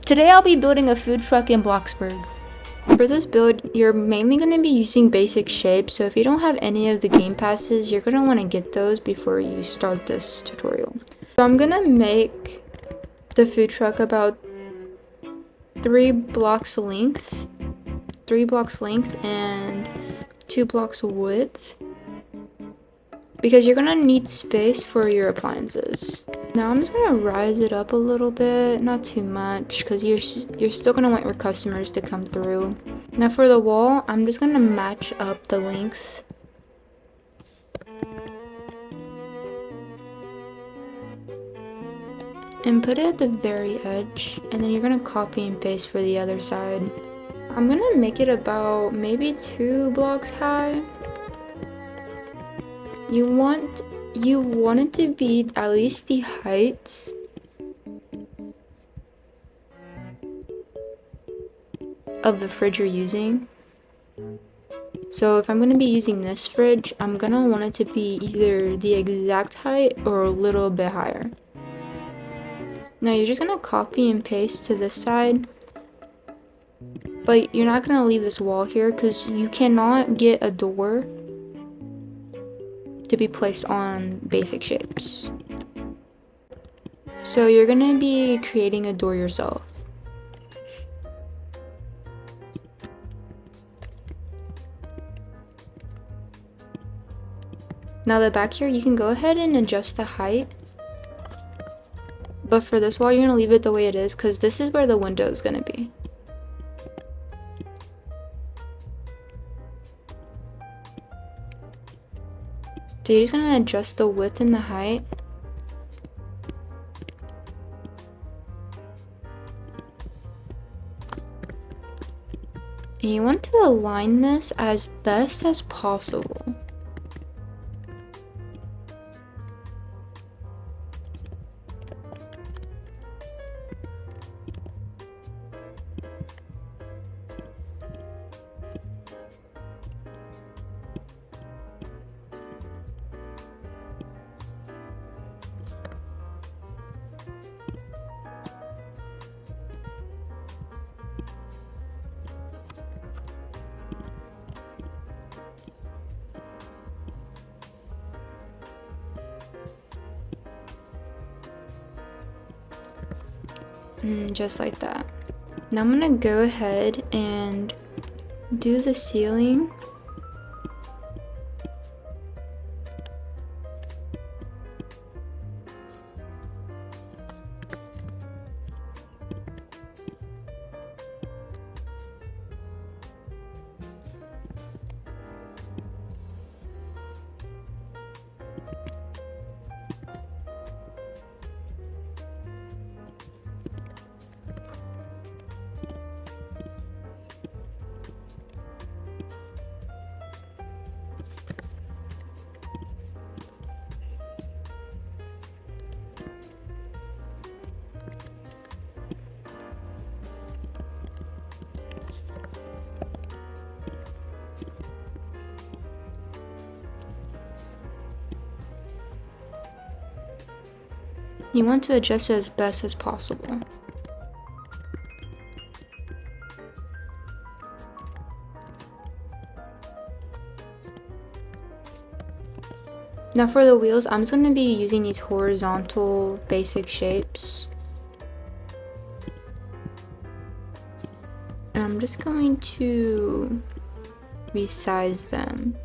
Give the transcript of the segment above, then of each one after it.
Today I'll be building a food truck in Bloxburg. For this build, you're mainly going to be using basic shapes, so if you don't have any of the game passes, you're going to want to get those before you start this tutorial. So I'm going to make the food truck about 3 blocks length and 2 blocks width, because you're gonna need space for your appliances. Now I'm just gonna rise it up a little bit, not too much, because you're still gonna want your customers to come through. Now for the wall, I'm just gonna match up the length. And put it at the very edge, and then you're gonna copy and paste for the other side. I'm gonna make it about maybe 2 blocks high. You want it to be at least the height of the fridge you're using. So if I'm going to be using this fridge, I'm going to want it to be either the exact height or a little bit higher. Now you're just going to copy and paste to this side, but you're not going to leave this wall here because you cannot get a door to be placed on basic shapes. So you're gonna be creating a door yourself. Now the back here, you can go ahead and adjust the height. But for this wall, you're gonna leave it the way it is because this is where the window is gonna be. So you're just gonna adjust the width and the height. And you want to align this as best as possible. Just like that. Now I'm gonna go ahead and do the ceiling. You want to adjust it as best as possible. Now for the wheels, I'm just going to be using these horizontal basic shapes. And I'm just going to resize them.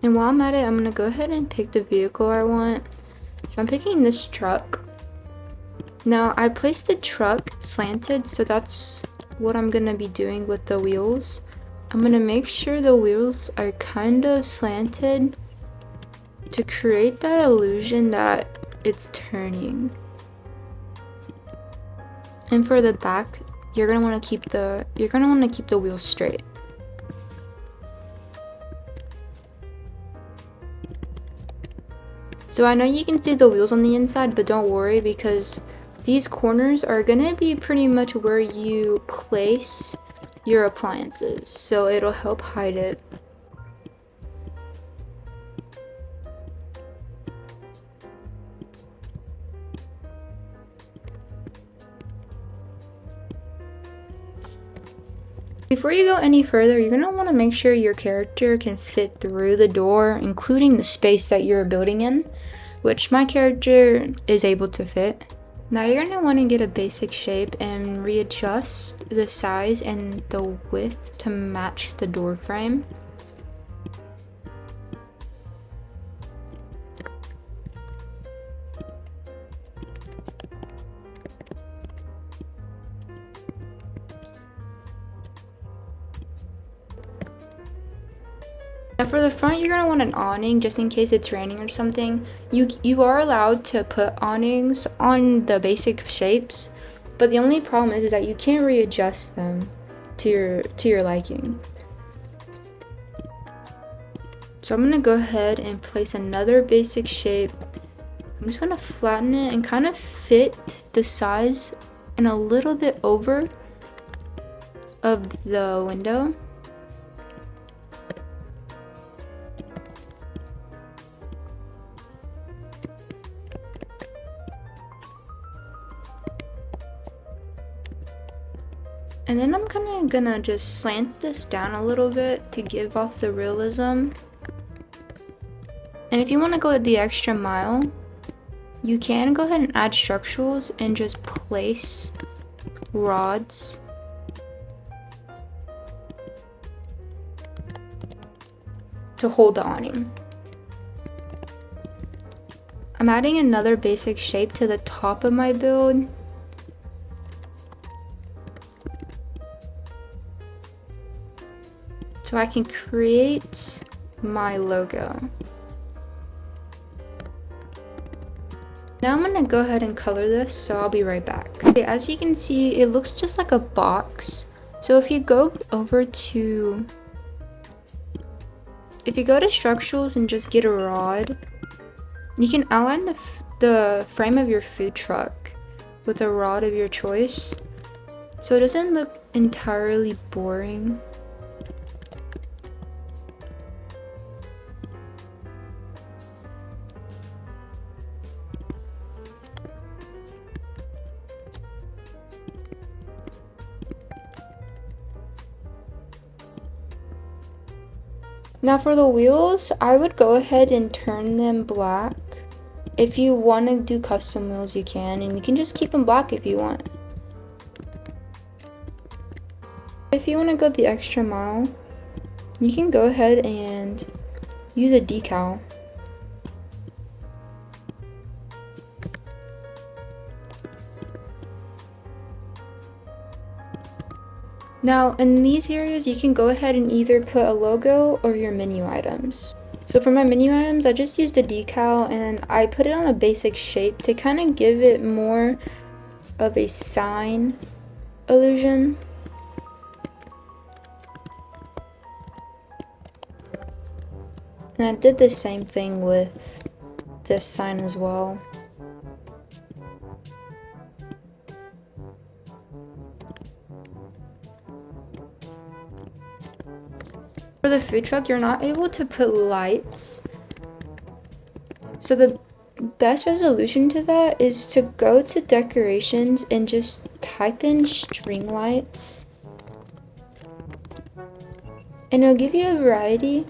And while I'm at it, I'm gonna go ahead and pick the vehicle I want. So I'm picking this truck. Now I placed the truck slanted, so that's what I'm gonna be doing with the wheels. I'm gonna make sure the wheels are kind of slanted to create that illusion that it's turning. And for the back, you're gonna want to keep the wheels straight. So I know you can see the wheels on the inside, but don't worry because these corners are gonna be pretty much where you place your appliances, so it'll help hide it. before you go any further, you're going to want to make sure your character can fit through the door, including the space that you're building in, which my character is able to fit. Now you're going to want to get a basic shape and readjust the size and the width to match the door frame. Now for the front, you're going to want an awning just in case it's raining or something. You are allowed to put awnings on the basic shapes, but the only problem is that you can't readjust them to your liking. So I'm going to go ahead and place another basic shape. I'm just going to flatten it and kind of fit the size and a little bit over of the window. And then I'm kind of gonna just slant this down a little bit to give off the realism. And if you want to go the extra mile, you can go ahead and add structurals and just place rods to hold the awning. I'm adding another basic shape to the top of my build. So I can create my logo. Now I'm gonna go ahead and color this, so I'll be right back. Okay, as you can see, it looks just like a box. So if you go to structurals and just get a rod, you can outline the frame of your food truck with a rod of your choice, so it doesn't look entirely boring. Now for the wheels, I would go ahead and turn them black. If you want to do custom wheels, you can, and you can just keep them black if you want. If you want to go the extra mile, you can go ahead and use a decal. Now in these areas, you can go ahead and either put a logo or your menu items. So for my menu items, I just used a decal and I put it on a basic shape to kind of give it more of a sign illusion. And I did the same thing with this sign as well. For the food truck, you're not able to put lights. So the best resolution to that is to go to decorations and just type in string lights. And it'll give you a variety.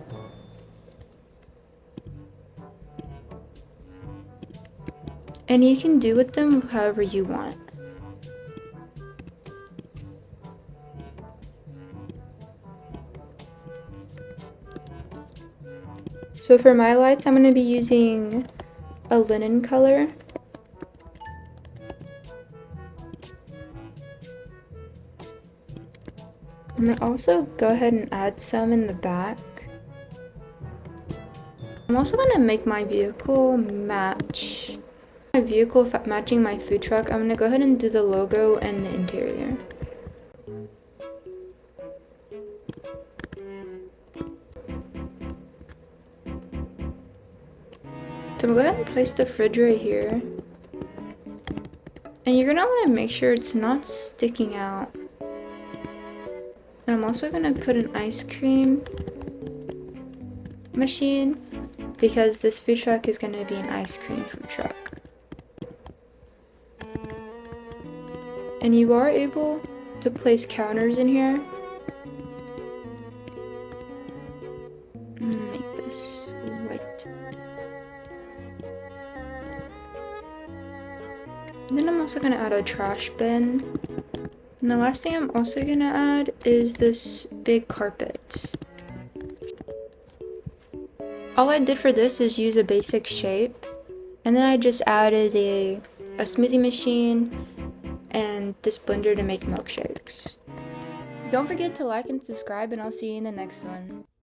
And you can do with them however you want. So for my lights, I'm going to be using a linen color. I'm going to also go ahead and add some in the back. I'm also going to make my vehicle match. My vehicle matching my food truck, I'm going to go ahead and do the logo and the interior. So I'm going to go ahead and place the fridge right here. And you're going to want to make sure it's not sticking out. And I'm also going to put an ice cream machine because this food truck is going to be an ice cream food truck. And you are able to place counters in here. this white. And then I'm also gonna add a trash bin. And the last thing I'm also gonna add is this big carpet. All I did for this is use a basic shape, and then I just added a smoothie machine and this blender to make milkshakes. Don't forget to like and subscribe, and I'll see you in the next one.